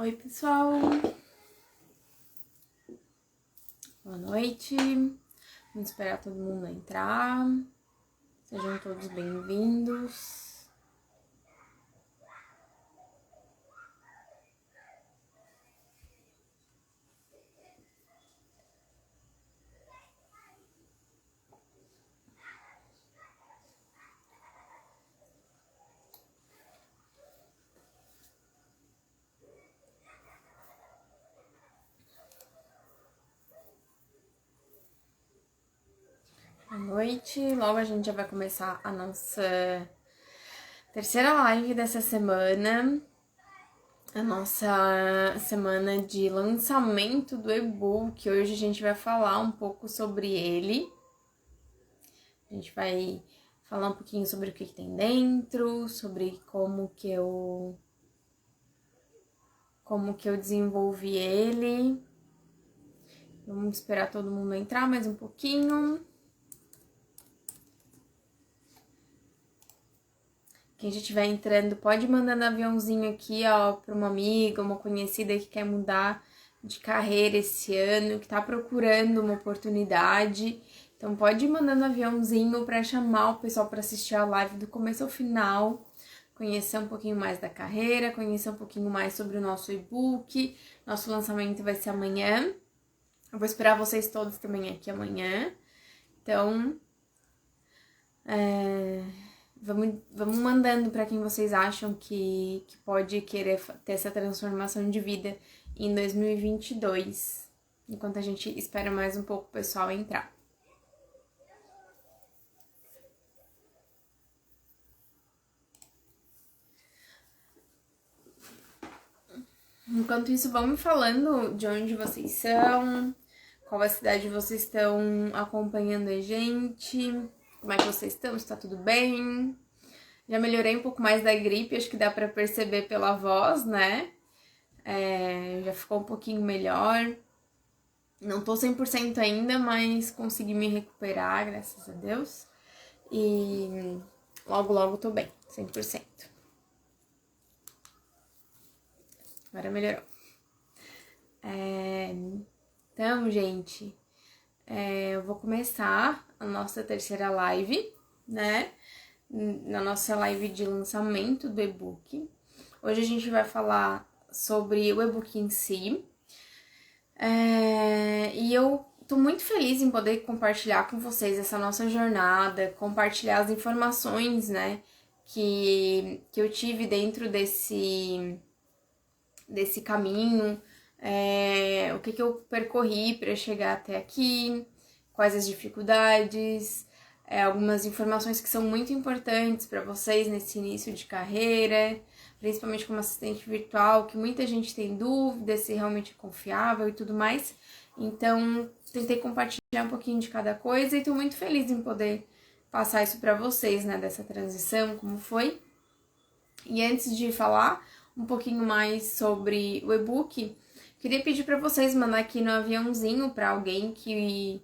Oi, pessoal. Boa noite. Vamos esperar todo mundo entrar. Sejam todos bem-vindos. Boa noite. Logo a gente já vai começar a nossa terceira live dessa semana. A nossa semana de lançamento do e-book. Hoje a gente vai falar um pouco sobre ele. A gente vai falar um pouquinho sobre o que tem dentro, sobre como que eu desenvolvi ele. Vamos esperar todo mundo entrar mais um pouquinho. Quem já estiver entrando, pode mandar no aviãozinho aqui, ó, para uma amiga, uma conhecida que quer mudar de carreira esse ano, que tá procurando uma oportunidade. Então pode ir mandando aviãozinho para chamar o pessoal para assistir a live do começo ao final, conhecer um pouquinho mais da carreira, conhecer um pouquinho mais sobre o nosso e-book. Nosso lançamento vai ser amanhã. Eu vou esperar vocês todos também aqui amanhã. Então, vamos mandando para quem vocês acham que pode querer ter essa transformação de vida em 2022, enquanto a gente espera mais um pouco o pessoal entrar. Enquanto isso, vão me falando de onde vocês são, qual a cidade vocês estão acompanhando a gente, como é que vocês estão, se tá tudo bem. Já melhorei um pouco mais da gripe, acho que dá pra perceber pela voz, né? Já ficou um pouquinho melhor. Não tô 100% ainda, mas consegui me recuperar, graças a Deus. E logo, logo tô bem, 100%. Agora melhorou. Então, gente, eu vou começar a nossa terceira live, né? Na nossa live de lançamento do e-book. Hoje a gente vai falar sobre o e-book em si. E eu tô muito feliz em poder compartilhar com vocês essa nossa jornada, compartilhar as informações, né, que eu tive dentro desse caminho, o que eu percorri para chegar até aqui, quais as dificuldades, algumas informações que são muito importantes para vocês nesse início de carreira, principalmente como assistente virtual, que muita gente tem dúvida se realmente é confiável e tudo mais. Então, tentei compartilhar um pouquinho de cada coisa e tô muito feliz em poder passar isso para vocês, né, dessa transição, como foi. E antes de falar um pouquinho mais sobre o e-book, queria pedir para vocês mandar aqui no aviãozinho para alguém que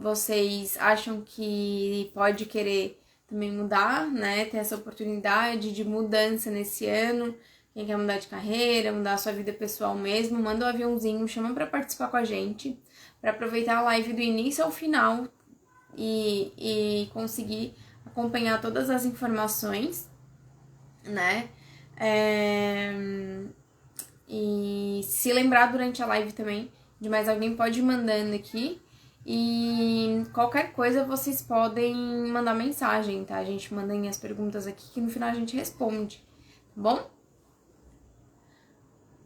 vocês acham que pode querer também mudar, né? Ter essa oportunidade de mudança nesse ano. Quem quer mudar de carreira, mudar a sua vida pessoal mesmo, manda um aviãozinho, chama para participar com a gente, para aproveitar a live do início ao final e conseguir acompanhar todas as informações, né? E se lembrar durante a live também de mais alguém, pode ir mandando aqui. E qualquer coisa vocês podem mandar mensagem, tá? A gente manda as perguntas aqui que no final a gente responde, tá bom?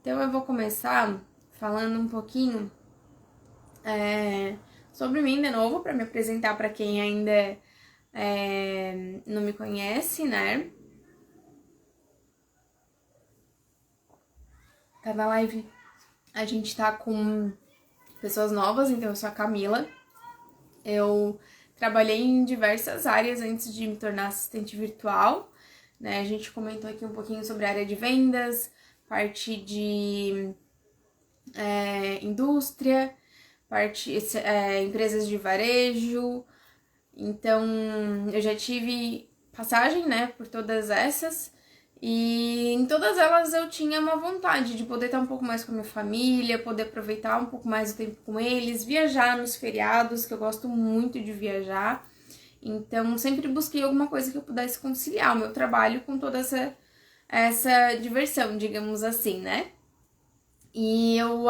Então eu vou começar falando um pouquinho sobre mim de novo, para me apresentar para quem ainda não me conhece, né? Cada live a gente tá com pessoas novas, então eu sou a Camila. Eu trabalhei em diversas áreas antes de me tornar assistente virtual, né? A gente comentou aqui um pouquinho sobre a área de vendas, parte de indústria, empresas de varejo. Então, eu já tive passagem, né, por todas essas E em todas elas eu tinha uma vontade de poder estar um pouco mais com a minha família, poder aproveitar um pouco mais o tempo com eles, viajar nos feriados, que eu gosto muito de viajar. Então, sempre busquei alguma coisa que eu pudesse conciliar o meu trabalho com toda essa diversão, digamos assim, né? E eu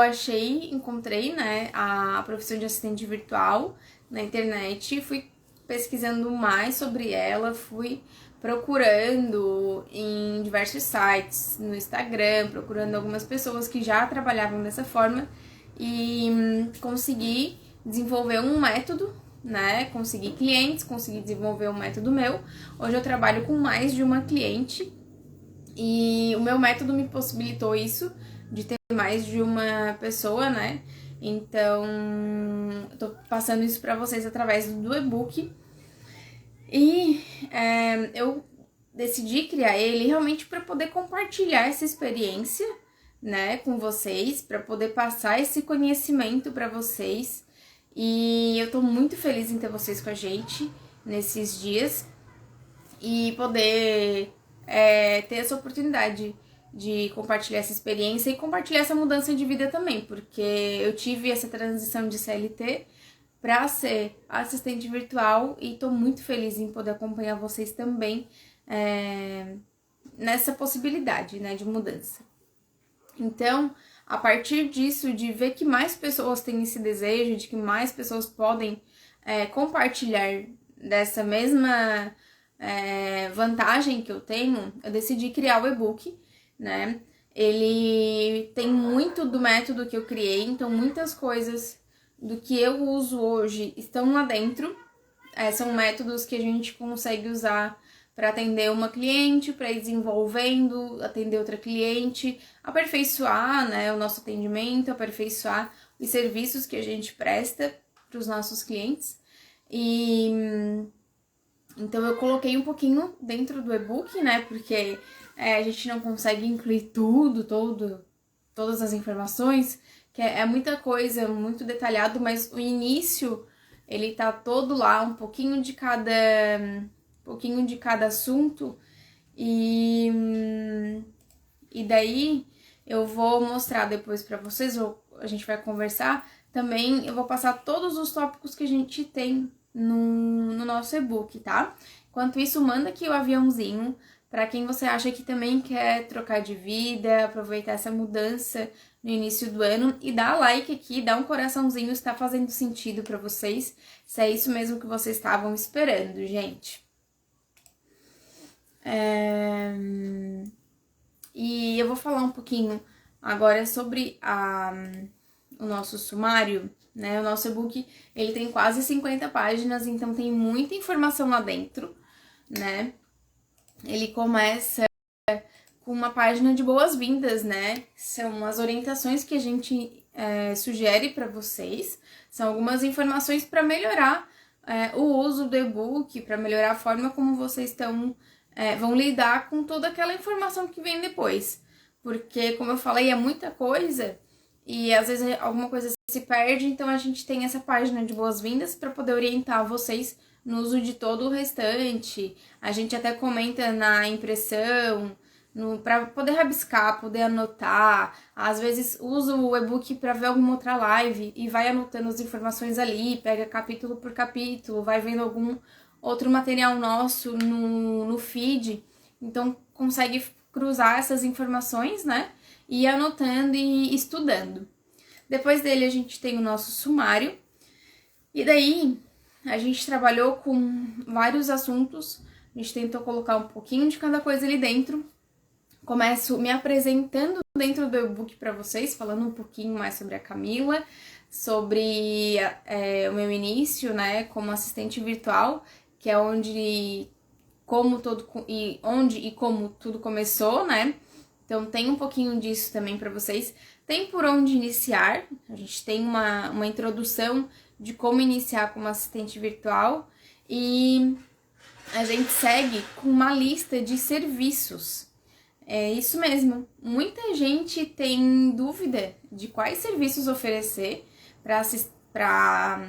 encontrei, né, a profissão de assistente virtual na internet, fui pesquisando mais sobre ela, fui procurando em diversos sites, no Instagram, procurando algumas pessoas que já trabalhavam dessa forma e consegui desenvolver um método, né? Consegui clientes, consegui desenvolver um método meu. Hoje eu trabalho com mais de uma cliente e o meu método me possibilitou isso, de ter mais de uma pessoa, né? Então, eu tô passando isso para vocês através do e-book. E eu decidi criar ele realmente para poder compartilhar essa experiência, né, com vocês, para poder passar esse conhecimento para vocês. E eu tô muito feliz em ter vocês com a gente nesses dias e poder ter essa oportunidade de compartilhar essa experiência e compartilhar essa mudança de vida também, porque eu tive essa transição de CLT para ser assistente virtual e tô muito feliz em poder acompanhar vocês também nessa possibilidade, né, de mudança. Então, a partir disso, de ver que mais pessoas têm esse desejo, de que mais pessoas podem compartilhar dessa mesma vantagem que eu tenho, eu decidi criar o e-book, né? Ele tem muito do método que eu criei, então muitas coisas do que eu uso hoje estão lá dentro. São métodos que a gente consegue usar para atender uma cliente, para ir desenvolvendo, atender outra cliente, aperfeiçoar, né, o nosso atendimento, aperfeiçoar os serviços que a gente presta para os nossos clientes. E então eu coloquei um pouquinho dentro do e-book, né, porque a gente não consegue incluir todas as informações, que é muita coisa, muito detalhado, mas o início ele tá todo lá, um pouquinho de cada assunto e daí eu vou mostrar depois para vocês, a gente vai conversar, também eu vou passar todos os tópicos que a gente tem no nosso e-book, tá? Enquanto isso, manda aqui o aviãozinho para quem você acha que também quer trocar de vida, aproveitar essa mudança no início do ano e dá like aqui, dá um coraçãozinho se tá fazendo sentido para vocês, se é isso mesmo que vocês estavam esperando, gente. E eu vou falar um pouquinho agora sobre o nosso sumário, né? O nosso e-book, ele tem quase 50 páginas, então tem muita informação lá dentro, né? Ele começa com uma página de boas-vindas, né? São as orientações que a gente sugere para vocês, são algumas informações para melhorar o uso do e-book, para melhorar a forma como vocês vão lidar com toda aquela informação que vem depois. Porque, como eu falei, é muita coisa e às vezes alguma coisa se perde, então a gente tem essa página de boas-vindas para poder orientar vocês no uso de todo o restante. A gente até comenta na impressão, para poder rabiscar, poder anotar. Às vezes uso o e-book para ver alguma outra live e vai anotando as informações ali, pega capítulo por capítulo, vai vendo algum outro material nosso no feed. Então consegue cruzar essas informações, né? E ir anotando e estudando. Depois dele a gente tem o nosso sumário. E daí a gente trabalhou com vários assuntos. A gente tentou colocar um pouquinho de cada coisa ali dentro. Começo me apresentando dentro do e-book para vocês, falando um pouquinho mais sobre a Camila, sobre o meu início, né, como assistente virtual, que é onde e como tudo começou, né? Então tem um pouquinho disso também para vocês. Tem por onde iniciar, a gente tem uma introdução de como iniciar como assistente virtual e a gente segue com uma lista de serviços. É isso mesmo, muita gente tem dúvida de quais serviços oferecer para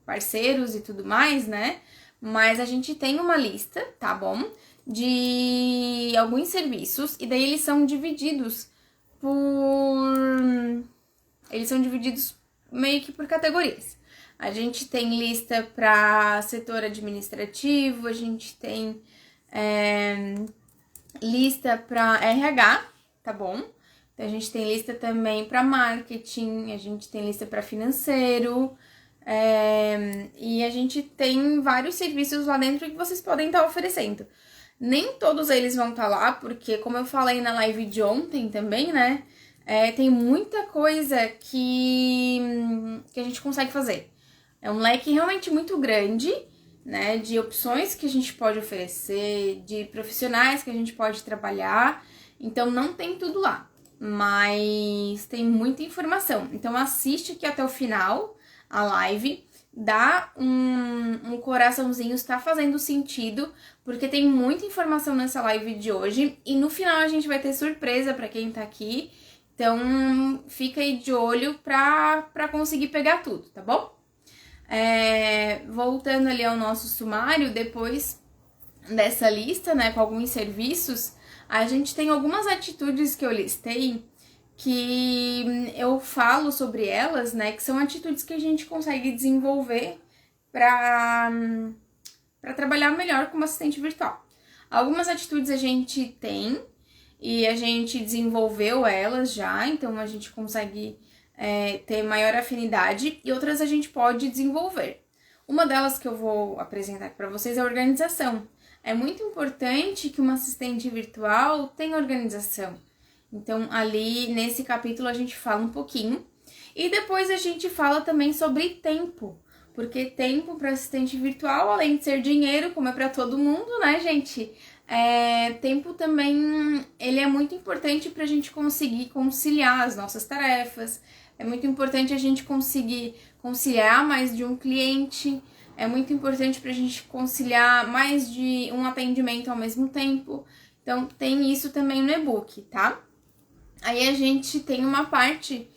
parceiros e tudo mais, né? Mas a gente tem uma lista, tá bom? de alguns serviços e daí eles são divididos por... Eles são divididos meio que por categorias. A gente tem lista para setor administrativo, a gente tem lista para RH, tá bom? Então, a gente tem lista também para marketing, a gente tem lista para financeiro, e a gente tem vários serviços lá dentro que vocês podem estar oferecendo. Nem todos eles vão estar lá, porque como eu falei na live de ontem também, né? Tem muita coisa que a gente consegue fazer. É um leque realmente muito grande, né? De opções que a gente pode oferecer, de profissionais que a gente pode trabalhar. Então, não tem tudo lá, mas tem muita informação. Então, assiste aqui até o final a live. Dá um coraçãozinho se tá fazendo sentido, porque tem muita informação nessa live de hoje. E no final a gente vai ter surpresa para quem tá aqui. Então, fica aí de olho pra conseguir pegar tudo, tá bom? Voltando ali ao nosso sumário, depois dessa lista, né, com alguns serviços, a gente tem algumas atitudes que eu listei que eu falo sobre elas, né, que são atitudes que a gente consegue desenvolver para trabalhar melhor como assistente virtual. Algumas atitudes a gente tem e a gente desenvolveu elas já, então a gente consegue ter maior afinidade, e outras a gente pode desenvolver. Uma delas que eu vou apresentar para vocês é a organização. É muito importante que uma assistente virtual tenha organização. Então, ali nesse capítulo a gente fala um pouquinho. E depois a gente fala também sobre tempo. Porque tempo para assistente virtual, além de ser dinheiro, como é para todo mundo, né, gente? Tempo também, ele é muito importante para a gente conseguir conciliar as nossas tarefas. É muito importante a gente conseguir conciliar mais de um cliente. É muito importante para a gente conciliar mais de um atendimento ao mesmo tempo. Então, tem isso também no e-book, tá? Aí a gente tem uma parte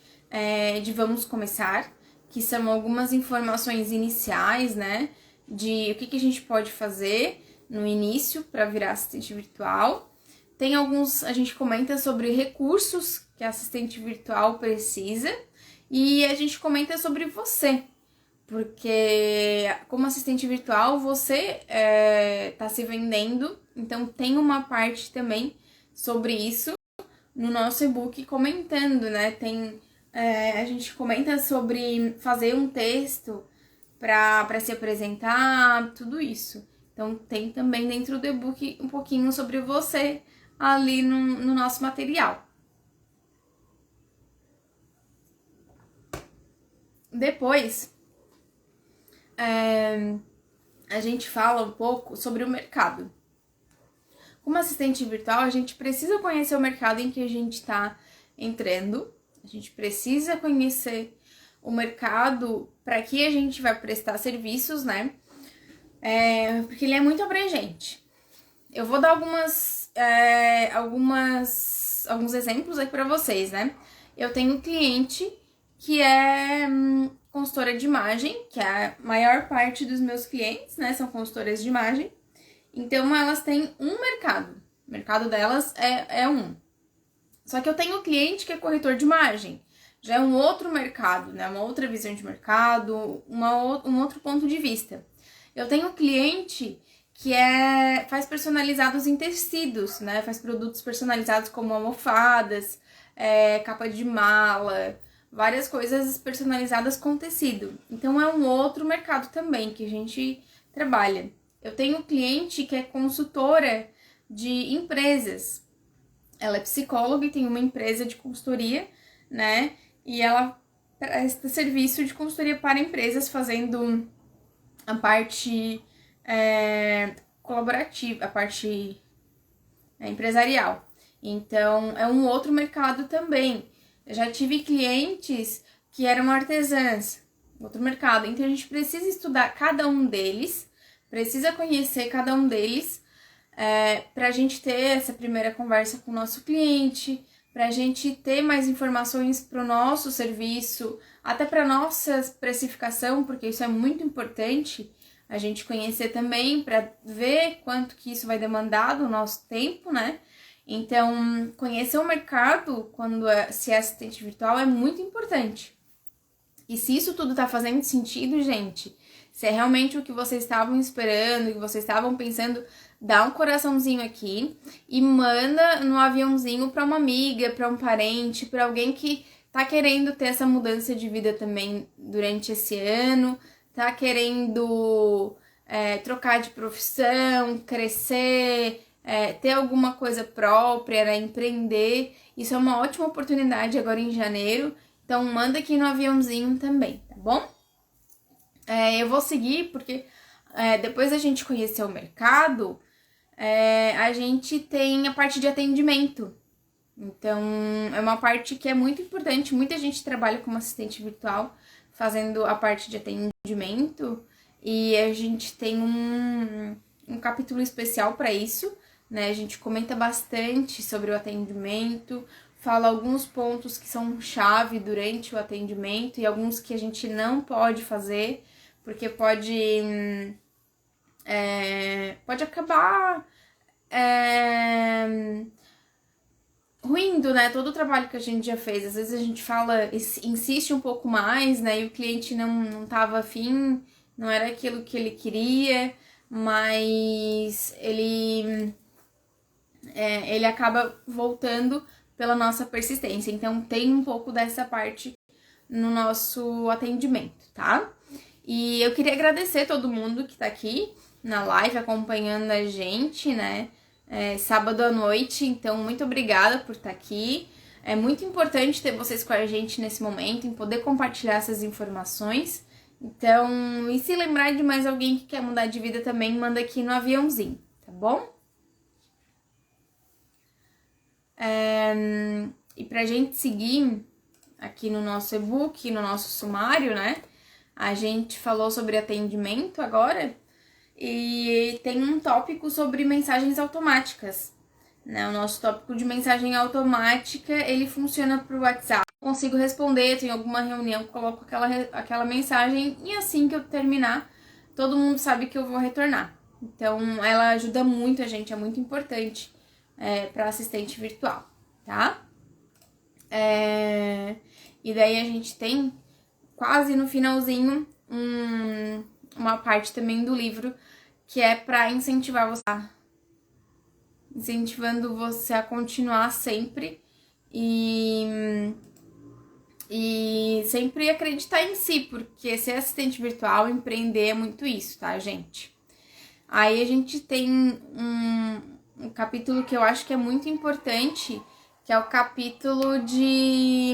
de Vamos Começar, que são algumas informações iniciais, né? De o que a gente pode fazer no início para virar assistente virtual. Tem alguns, a gente comenta sobre recursos que a assistente virtual precisa. E a gente comenta sobre você, porque como assistente virtual você tá se vendendo, então tem uma parte também sobre isso no nosso e-book comentando, né? A gente comenta sobre fazer um texto para se apresentar, tudo isso. Então tem também dentro do e-book um pouquinho sobre você ali no nosso material. Depois, a gente fala um pouco sobre o mercado. Como assistente virtual, a gente precisa conhecer o mercado em que a gente está entrando. A gente precisa conhecer o mercado para que a gente vai prestar serviços, né? Porque ele é muito abrangente. Eu vou dar alguns exemplos aqui para vocês, né? Eu tenho um cliente que é consultora de imagem, que é a maior parte dos meus clientes, né, são consultoras de imagem. Então, elas têm um mercado. O mercado delas é um. Só que eu tenho cliente que é corretor de imagem. Já é um outro mercado, né, uma outra visão de mercado, um outro ponto de vista. Eu tenho cliente que faz personalizados em tecidos, né, faz produtos personalizados como almofadas, capa de mala, várias coisas personalizadas com tecido. Então, é um outro mercado também que a gente trabalha. Eu tenho cliente que é consultora de empresas. Ela é psicóloga e tem uma empresa de consultoria, né? E ela presta serviço de consultoria para empresas, fazendo a parte colaborativa, a parte empresarial. Então, é um outro mercado também. Eu já tive clientes que eram artesãs, outro mercado. Então, a gente precisa estudar cada um deles, precisa conhecer cada um deles, para a gente ter essa primeira conversa com o nosso cliente, para a gente ter mais informações para o nosso serviço, até para nossa precificação, porque isso é muito importante. a gente conhecer também, para ver quanto que isso vai demandar do nosso tempo, né? Então, conhecer o mercado se é assistente virtual é muito importante. E se isso tudo tá fazendo sentido, gente, se é realmente o que vocês estavam esperando, o que vocês estavam pensando, dá um coraçãozinho aqui e manda no aviãozinho para uma amiga, para um parente, para alguém que tá querendo ter essa mudança de vida também durante esse ano, tá querendo trocar de profissão, crescer, ter alguma coisa própria, né, empreender. Isso é uma ótima oportunidade agora em janeiro. Então, manda aqui no aviãozinho também, tá bom? Eu vou seguir porque depois da gente conhecer o mercado, a gente tem a parte de atendimento. Então, é uma parte que é muito importante. Muita gente trabalha como assistente virtual, fazendo a parte de atendimento. E a gente tem um capítulo especial para isso, né? A gente comenta bastante sobre o atendimento, fala alguns pontos que são chave durante o atendimento e alguns que a gente não pode fazer, porque pode acabar ruindo, né, todo o trabalho que a gente já fez. Às vezes a gente fala, insiste um pouco mais, né, e o cliente não tava afim, não era aquilo que ele queria, mas ele acaba voltando pela nossa persistência. Então, tem um pouco dessa parte no nosso atendimento, tá? E eu queria agradecer todo mundo que tá aqui na live acompanhando a gente, né? Sábado à noite, então muito obrigada por estar aqui. É muito importante ter vocês com a gente nesse momento, em poder compartilhar essas informações. Então, e se lembrar de mais alguém que quer mudar de vida também, manda aqui no aviãozinho, tá bom? E pra gente seguir aqui no nosso e-book, no nosso sumário, né? A gente falou sobre atendimento agora e tem um tópico sobre mensagens automáticas, né? O nosso tópico de mensagem automática, ele funciona pro WhatsApp. Consigo responder, tenho alguma reunião, coloco aquela mensagem e assim que eu terminar, todo mundo sabe que eu vou retornar. Então, ela ajuda muito a gente, é muito importante para assistente virtual, tá? E daí a gente tem, quase no finalzinho, uma parte também do livro que é para incentivando você a continuar sempre e sempre acreditar em si, porque ser assistente virtual, empreender é muito isso, tá, gente? Aí a gente tem um capítulo que eu acho que é muito importante, que é o capítulo de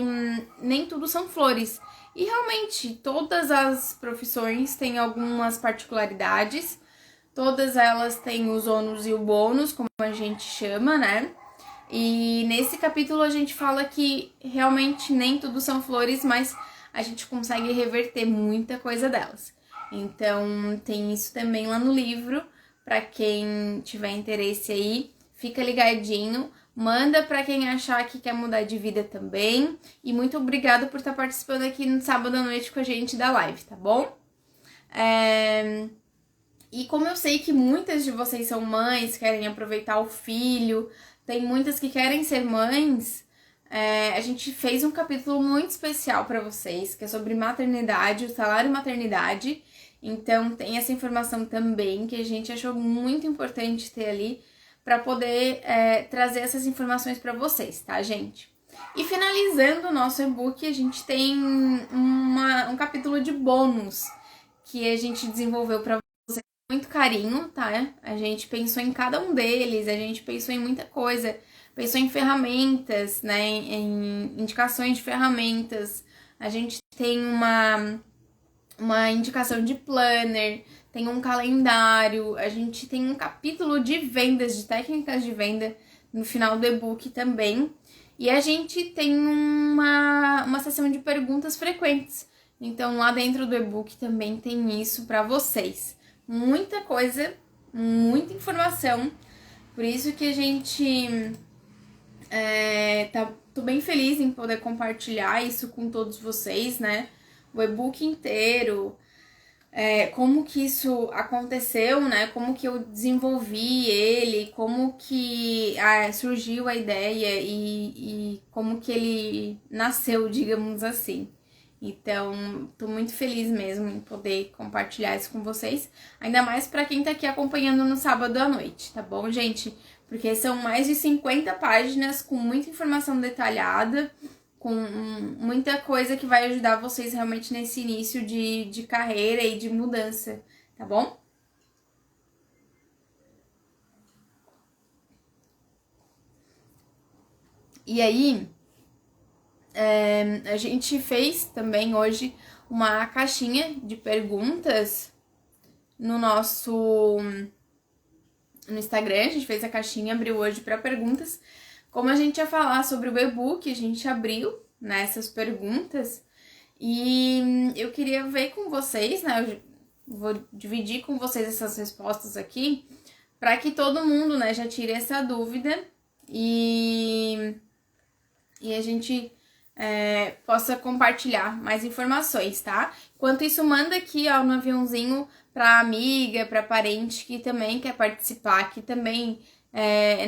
nem tudo são flores. E realmente, todas as profissões têm algumas particularidades, todas elas têm os ônus e o bônus, como a gente chama, né? E nesse capítulo a gente fala que realmente nem tudo são flores, mas a gente consegue reverter muita coisa delas. Então tem isso também lá no livro, para quem tiver interesse aí, fica ligadinho, manda para quem achar que quer mudar de vida também. E muito obrigada por estar participando aqui no sábado à noite com a gente da live, tá bom? E como eu sei que muitas de vocês são mães, querem aproveitar o filho, tem muitas que querem ser mães, a gente fez um capítulo muito especial para vocês, que é sobre maternidade, o salário maternidade. Então tem essa informação também que a gente achou muito importante ter ali para poder trazer essas informações para vocês, tá, gente? E finalizando o nosso e-book, a gente tem um capítulo de bônus que a gente desenvolveu para muito carinho, tá? A gente pensou em cada um deles, a gente pensou em muita coisa, pensou em ferramentas, né? Em indicações de ferramentas. A gente tem uma indicação de planner, tem um calendário, a gente tem um capítulo de vendas, de técnicas de venda no final do e-book também. E a gente tem uma seção de perguntas frequentes. Então, lá dentro do e-book também tem isso para vocês. Muita coisa, muita informação. Por isso que a gente tô bem feliz em poder compartilhar isso com todos vocês, né? O e-book inteiro, como que isso aconteceu, né? Como que eu desenvolvi ele, como que surgiu a ideia e como que ele nasceu, digamos assim. Então, tô muito feliz mesmo em poder compartilhar isso com vocês, ainda mais para quem tá aqui acompanhando no sábado à noite, tá bom, gente? Porque são mais de 50 páginas com muita informação detalhada, com muita coisa que vai ajudar vocês realmente nesse início de carreira e de mudança, tá bom? E aí, a gente fez também hoje uma caixinha de perguntas no Instagram. A gente fez a caixinha, abriu hoje para perguntas. Como a gente ia falar sobre o e-book, a gente abriu nessas perguntas e eu queria ver com vocês, né? Eu vou dividir com vocês essas respostas aqui para que todo mundo, né, já tire essa dúvida e a gente possa compartilhar mais informações, tá? Enquanto isso, manda aqui, ó, no aviãozinho pra amiga, pra parente que também quer participar, que também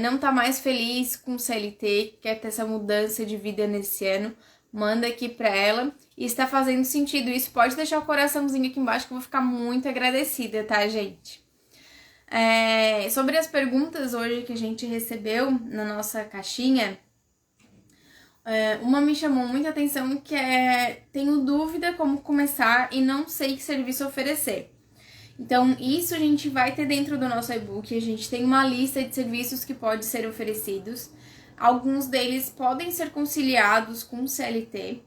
não tá mais feliz com o CLT, quer ter essa mudança de vida nesse ano. Manda aqui pra ela. E está fazendo sentido isso, pode deixar o coraçãozinho aqui embaixo que eu vou ficar muito agradecida, tá, gente? Sobre as perguntas hoje que a gente recebeu na nossa caixinha, uma me chamou muita atenção que tenho dúvida como começar e não sei que serviço oferecer. Então, isso a gente vai ter dentro do nosso e-book. A gente tem uma lista de serviços que podem ser oferecidos. Alguns deles podem ser conciliados com o CLT.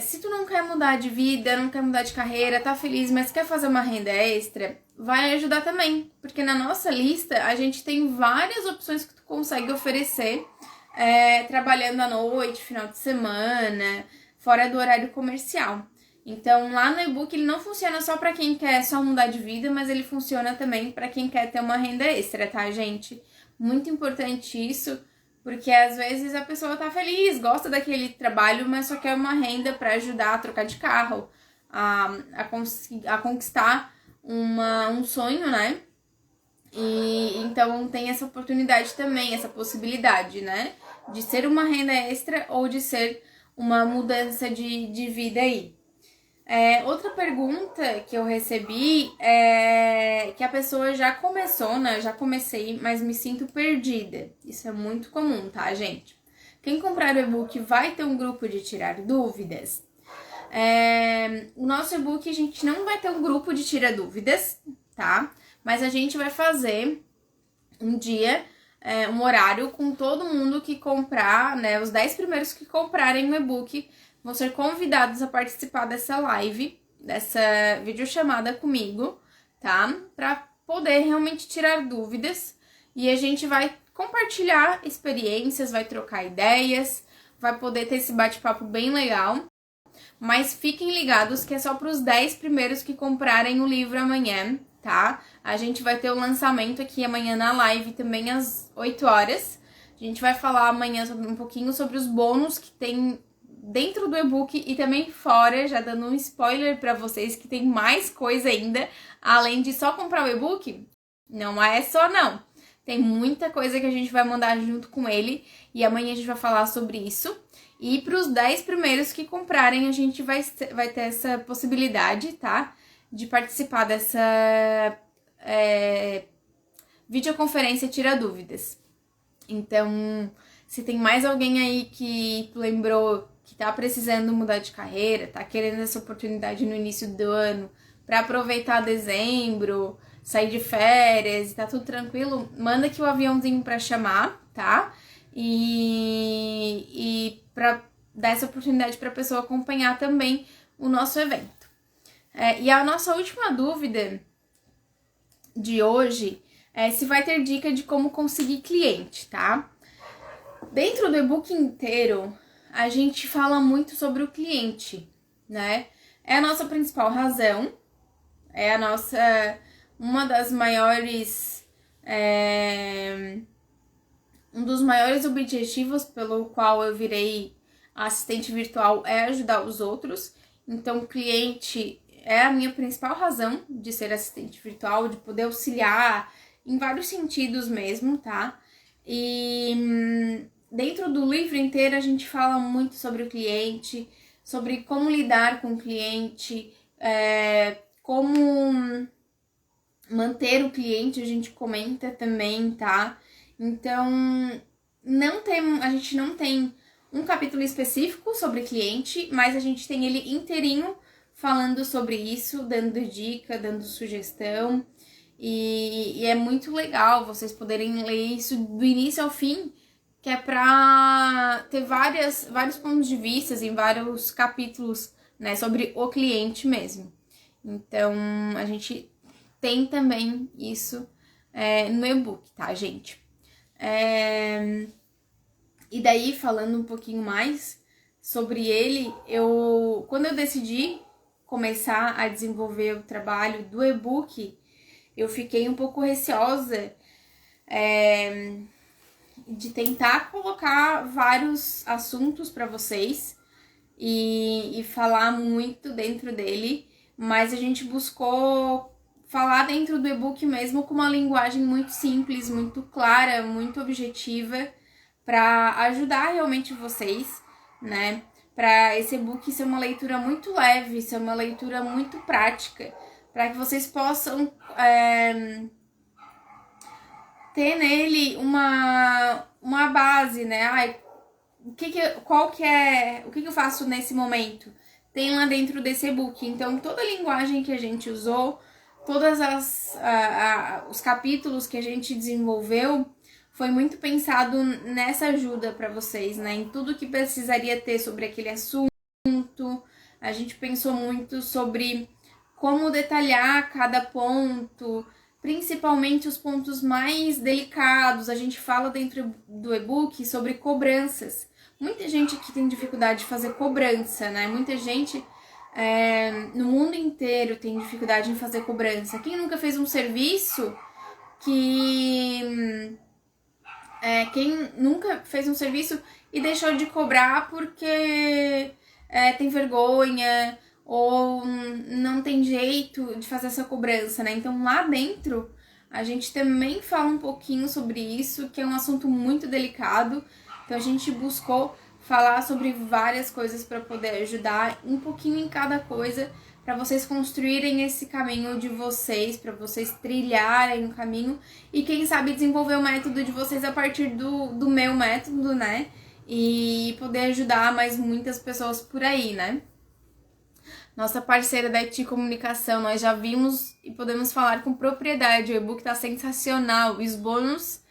Se tu não quer mudar de vida, não quer mudar de carreira, tá feliz, mas quer fazer uma renda extra, vai ajudar também. Porque na nossa lista, a gente tem várias opções que tu consegue oferecer trabalhando à noite, final de semana, fora do horário comercial. Então, lá no e-book, ele não funciona só para quem quer só mudar de vida, mas ele funciona também para quem quer ter uma renda extra, tá, gente? Muito importante isso, porque às vezes a pessoa tá feliz, gosta daquele trabalho, mas só quer uma renda para ajudar a trocar de carro, a conquistar um sonho, né? E então tem essa oportunidade também, essa possibilidade, né? De ser uma renda extra ou de ser uma mudança de vida aí. Outra pergunta que eu recebi é que a pessoa já começou, né? Já comecei, mas me sinto perdida. Isso é muito comum, tá, gente? Quem comprar o e-book vai ter um grupo de tirar dúvidas. O nosso e-book a gente não vai ter um grupo de tirar dúvidas, tá? Mas a gente vai fazer um dia, um horário com todo mundo que comprar, né? Os 10 primeiros que comprarem o e-book vão ser convidados a participar dessa live, dessa videochamada comigo, tá? Pra poder realmente tirar dúvidas e a gente vai compartilhar experiências, vai trocar ideias, vai poder ter esse bate-papo bem legal. Mas fiquem ligados que é só para os 10 primeiros que comprarem o livro amanhã, tá? A gente vai ter o lançamento aqui amanhã na live também às 8 horas. A gente vai falar amanhã um pouquinho sobre os bônus que tem dentro do e-book e também fora, já dando um spoiler para vocês que tem mais coisa ainda, além de só comprar o e-book. Não é só não. Tem muita coisa que a gente vai mandar junto com ele e amanhã a gente vai falar sobre isso. E para os 10 primeiros que comprarem, a gente vai ter essa possibilidade, tá? De participar dessa videoconferência Tira Dúvidas. Então, se tem mais alguém aí que lembrou que tá precisando mudar de carreira, tá querendo essa oportunidade no início do ano para aproveitar dezembro, sair de férias e tá tudo tranquilo, manda aqui o aviãozinho para chamar, tá? E para dar essa oportunidade para a pessoa acompanhar também o nosso evento. E a nossa última dúvida de hoje é se vai ter dica de como conseguir cliente, tá? Dentro do e-book inteiro, a gente fala muito sobre o cliente, né? É a nossa principal razão, é uma das maiores, um dos maiores objetivos pelo qual eu virei assistente virtual é ajudar os outros. Então, o cliente é a minha principal razão de ser assistente virtual, de poder auxiliar em vários sentidos mesmo, tá? E dentro do livro inteiro a gente fala muito sobre o cliente, sobre como lidar com o cliente, como manter o cliente, a gente comenta também, tá? Então, a gente não tem um capítulo específico sobre cliente, mas a gente tem ele inteirinho falando sobre isso, dando dica, dando sugestão. E é muito legal vocês poderem ler isso do início ao fim, que é pra ter vários pontos de vista em vários capítulos, né, sobre o cliente mesmo. Então, a gente tem também isso no e-book, tá, gente? E daí, falando um pouquinho mais sobre ele, quando eu decidi começar a desenvolver o trabalho do e-book, eu fiquei um pouco receosa de tentar colocar vários assuntos para vocês e falar muito dentro dele, mas a gente buscou falar dentro do e-book mesmo com uma linguagem muito simples, muito clara, muito objetiva, para ajudar realmente vocês, né? Para esse e-book ser uma leitura muito leve, ser uma leitura muito prática, para que vocês possam ter nele uma base, né? O que eu faço nesse momento? Tem lá dentro desse e-book. Então, toda a linguagem que a gente usou, todas os capítulos que a gente desenvolveu, foi muito pensado nessa ajuda para vocês, né? Em tudo que precisaria ter sobre aquele assunto. A gente pensou muito sobre como detalhar cada ponto, principalmente os pontos mais delicados. A gente fala dentro do e-book sobre cobranças. Muita gente aqui tem dificuldade de fazer cobrança, né? Muita gente no mundo inteiro tem dificuldade em fazer cobrança. Quem nunca fez um serviço quem nunca fez um serviço e deixou de cobrar porque tem vergonha ou não tem jeito de fazer essa cobrança, né? Então lá dentro a gente também fala um pouquinho sobre isso, que é um assunto muito delicado. Então a gente buscou falar sobre várias coisas para poder ajudar um pouquinho em cada coisa, para vocês construírem esse caminho de vocês, para vocês trilharem o caminho e quem sabe desenvolver o método de vocês a partir do meu método, né? E poder ajudar mais muitas pessoas por aí, né? Nossa parceira da IT Comunicação, nós já vimos e podemos falar com propriedade. O e-book tá sensacional. Os bônus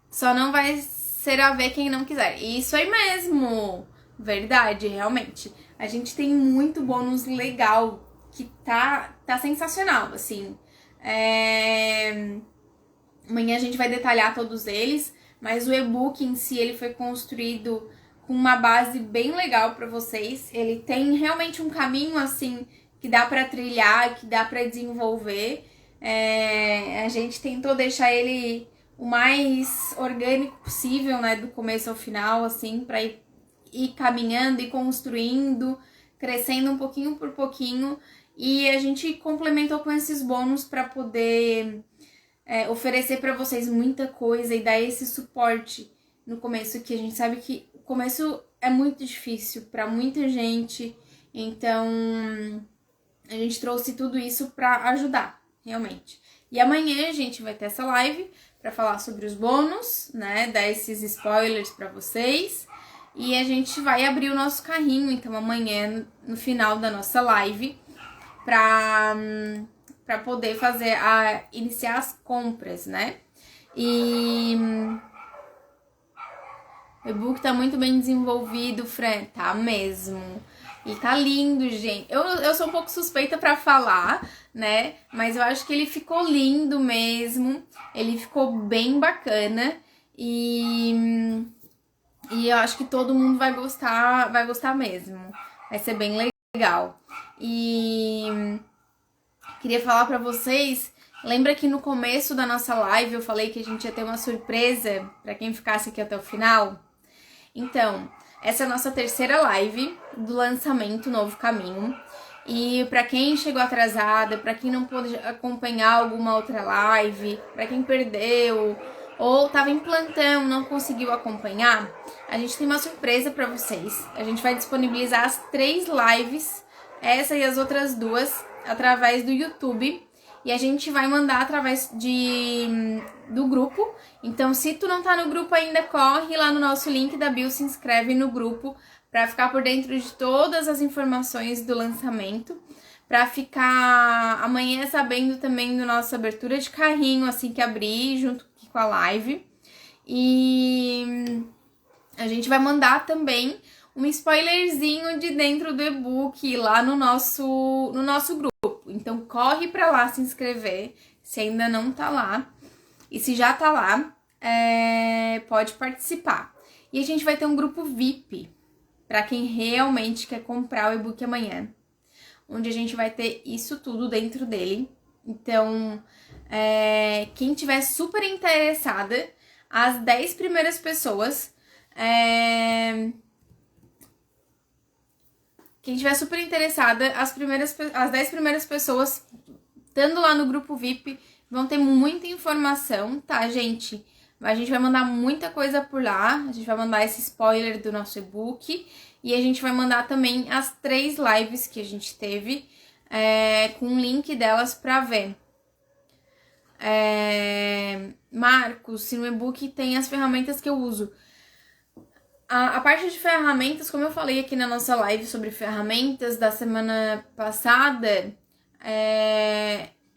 só não vai ser a ver quem não quiser. Isso aí mesmo! Verdade, realmente. A gente tem muito bônus legal que tá sensacional, assim. Amanhã a gente vai detalhar todos eles, mas o e-book em si, ele foi construído com uma base bem legal para vocês. Ele tem realmente um caminho, assim, que dá para trilhar, que dá para desenvolver. A gente tentou deixar ele o mais orgânico possível, né, do começo ao final, assim, para ir caminhando e construindo, crescendo um pouquinho por pouquinho. E a gente complementou com esses bônus para poder oferecer para vocês muita coisa e dar esse suporte no começo, que a gente sabe que o começo é muito difícil para muita gente. Então a gente trouxe tudo isso para ajudar, realmente. E amanhã a gente vai ter essa live para falar sobre os bônus, né, dar esses spoilers para vocês. E a gente vai abrir o nosso carrinho, então amanhã, no final da nossa live, para poder iniciar as compras, né? E o e-book tá muito bem desenvolvido, Fran, tá mesmo. E tá lindo, gente. Eu sou um pouco suspeita pra falar, né? Mas eu acho que ele ficou lindo mesmo. Ele ficou bem bacana. E eu acho que todo mundo vai gostar mesmo. Vai ser bem legal. E queria falar pra vocês, lembra que no começo da nossa live eu falei que a gente ia ter uma surpresa pra quem ficasse aqui até o final? Então, essa é a nossa terceira live do lançamento Novo Caminho. E para quem chegou atrasada, para quem não pôde acompanhar alguma outra live, para quem perdeu ou estava em plantão, não conseguiu acompanhar, a gente tem uma surpresa para vocês. A gente vai disponibilizar as 3 lives, essa e as outras 2, através do YouTube. E a gente vai mandar através do grupo. Então, se tu não tá no grupo ainda, corre lá no nosso link da bio, se inscreve no grupo para ficar por dentro de todas as informações do lançamento, para ficar amanhã sabendo também da nossa abertura de carrinho, assim que abrir, junto com a live. E a gente vai mandar também um spoilerzinho de dentro do e-book lá no nosso grupo. Então corre para lá se inscrever, se ainda não tá lá. E se já tá lá, pode participar. E a gente vai ter um grupo VIP para quem realmente quer comprar o e-book amanhã, onde a gente vai ter isso tudo dentro dele. Então, quem tiver super interessada, as 10 primeiras pessoas... Quem tiver super interessada, as 10 primeiras pessoas, estando lá no grupo VIP, vão ter muita informação, tá, gente? A gente vai mandar muita coisa por lá, a gente vai mandar esse spoiler do nosso e-book e a gente vai mandar também as 3 lives que a gente teve, com o link delas pra ver. Marcos, se no e-book tem as ferramentas que eu uso. A parte de ferramentas, como eu falei aqui na nossa live sobre ferramentas da semana passada,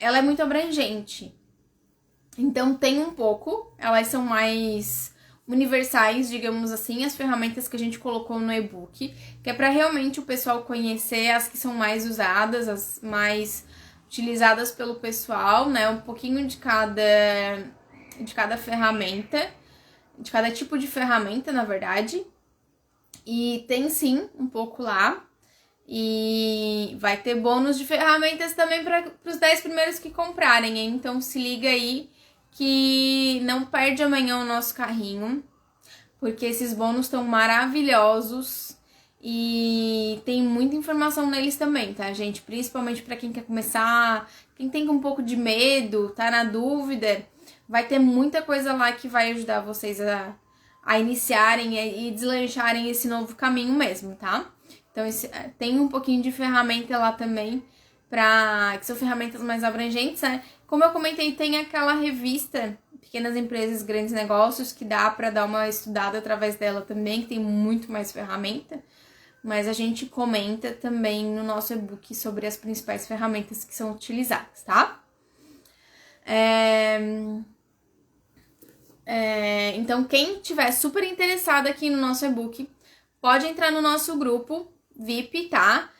ela é muito abrangente. Então tem um pouco, elas são mais universais, digamos assim, as ferramentas que a gente colocou no e-book, que é para realmente o pessoal conhecer as que são mais usadas, as mais utilizadas pelo pessoal, né? Um pouquinho de cada ferramenta, de cada tipo de ferramenta, na verdade. E tem sim um pouco lá. E vai ter bônus de ferramentas também para os 10 primeiros que comprarem, hein? Então se liga aí que não perde amanhã o nosso carrinho, porque esses bônus estão maravilhosos e tem muita informação neles também, tá, gente? Principalmente para quem quer começar, quem tem um pouco de medo, tá na dúvida, vai ter muita coisa lá que vai ajudar vocês a iniciarem e deslancharem esse novo caminho mesmo, tá? Então, tem um pouquinho de ferramenta lá também, que são ferramentas mais abrangentes, né? Como eu comentei, tem aquela revista Pequenas Empresas, Grandes Negócios, que dá para dar uma estudada através dela também, que tem muito mais ferramenta. Mas a gente comenta também no nosso e-book sobre as principais ferramentas que são utilizadas, tá? Então, quem tiver super interessado aqui no nosso e-book, pode entrar no nosso grupo VIP, tá?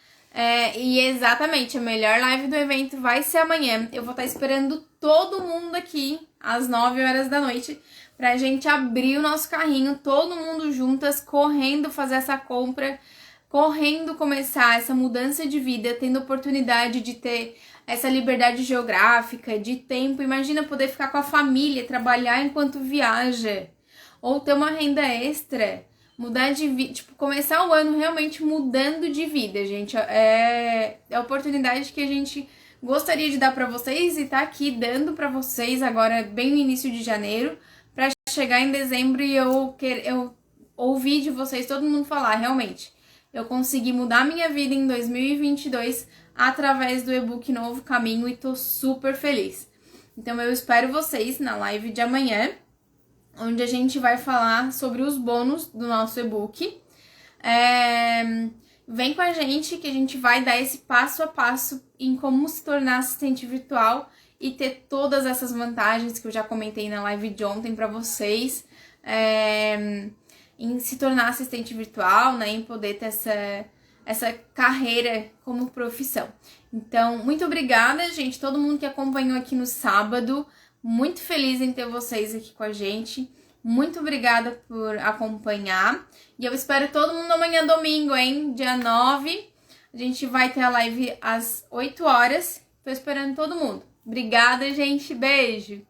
E exatamente, a melhor live do evento vai ser amanhã. Eu vou estar esperando todo mundo aqui às 9 horas da noite pra gente abrir o nosso carrinho, todo mundo juntas, correndo fazer essa compra, correndo começar essa mudança de vida, tendo oportunidade de ter essa liberdade geográfica, de tempo. Imagina poder ficar com a família, trabalhar enquanto viaja, ou ter uma renda extra. Mudar de vida, começar o ano realmente mudando de vida, gente. É a oportunidade que a gente gostaria de dar pra vocês e tá aqui dando pra vocês agora, bem no início de janeiro, pra chegar em dezembro e eu ouvir de vocês, todo mundo falar, realmente, eu consegui mudar minha vida em 2022 através do e-book Novo Caminho e tô super feliz. Então eu espero vocês na live de amanhã, onde a gente vai falar sobre os bônus do nosso e-book. Vem com a gente que a gente vai dar esse passo a passo em como se tornar assistente virtual e ter todas essas vantagens que eu já comentei na live de ontem para vocês, em se tornar assistente virtual, né, em poder ter essa carreira como profissão. Então, muito obrigada, gente, todo mundo que acompanhou aqui no sábado. Muito feliz em ter vocês aqui com a gente. Muito obrigada por acompanhar. E eu espero todo mundo amanhã, domingo, hein? Dia 9. A gente vai ter a live às 8 horas. Tô esperando todo mundo. Obrigada, gente. Beijo.